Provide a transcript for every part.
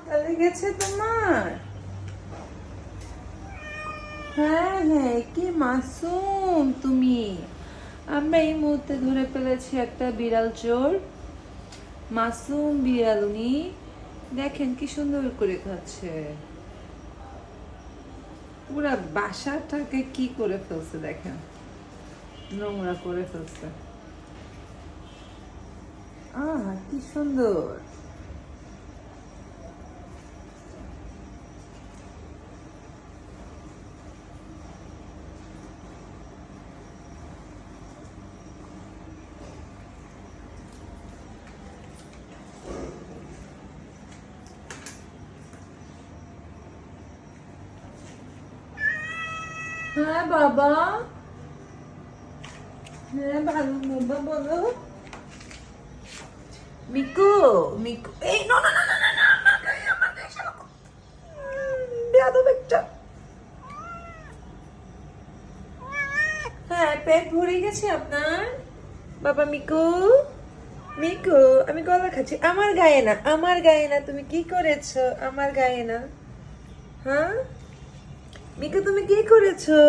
ক্ষুধা লেগেছে তোমার? হ্যাঁ হ্যাঁ, কি মাসুম তুমি। আমরা এই মুহূর্তে ধরে ফেলেছি একটা বিড়াল চোর। মাসুম বিড়াল উনি। দেখেন কি সুন্দর করে খাচ্ছে। পুরা বাসাটাকে কি করে ফেলছে দেখেন, নোংরা করে ফেলছে। কি সুন্দর। হ্যাঁ বাবা। হ্যাঁ ভালো বাবা, বলো। মিকু, মিকু, এই না না না না না না, আমার গায়ে, আমার গায়ে শালা। বেয়াদব একটা। হ্যাঁ, পেট ভরে গেছে আপনার? বাবা মিকু, মিকু, আমি গলা খাচ্ছি। আমার গায়ে না, আমার গায়ে না। তুমি কি করেছো আমার গায়ে না? হ্যাঁ মিকু, তুমি কি করেছো?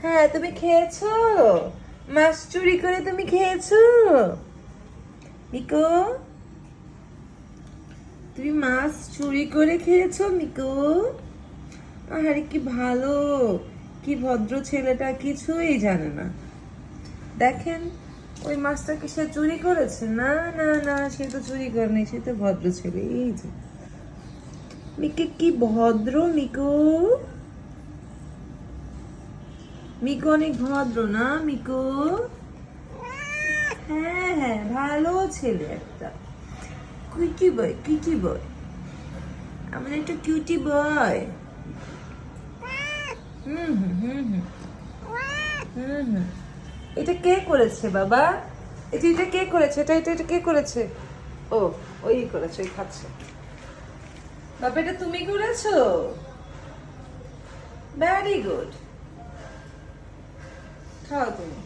হ্যাঁ, তুমি খেয়েছো? মাছ চুরি করে তুমি খেয়েছো? মিকু, তুমি মাছ চুরি করে খেয়েছো মিকু? আরে কি ভালো, কি ভদ্র ছেলেটা, কিছুই জানে না। দেখেন, ওই মাছটা কি সে চুরি করেছে? না না না, সে তো চুরি করেনি, সে তো ভদ্র ছেলে। এই যে মিকু, কি ভদ্র মিকু। মিকু অনেক ভদ্র না মিকু? হ্যাঁ হ্যাঁ, ভালো ছেলে একটা। কিউটি বয়, কিউটি বয়, আমার একটা কিউটি বয়। হুম হুম হুম হুম হুম হুম। এটা কে করেছে বাবা? এটা কে করেছে? এটা কে করেছে? ও, ওই করেছে, ওই খাচ্ছে। বাবা, এটা তুমি করেছো? ভেরি গুড, খাও তুমি।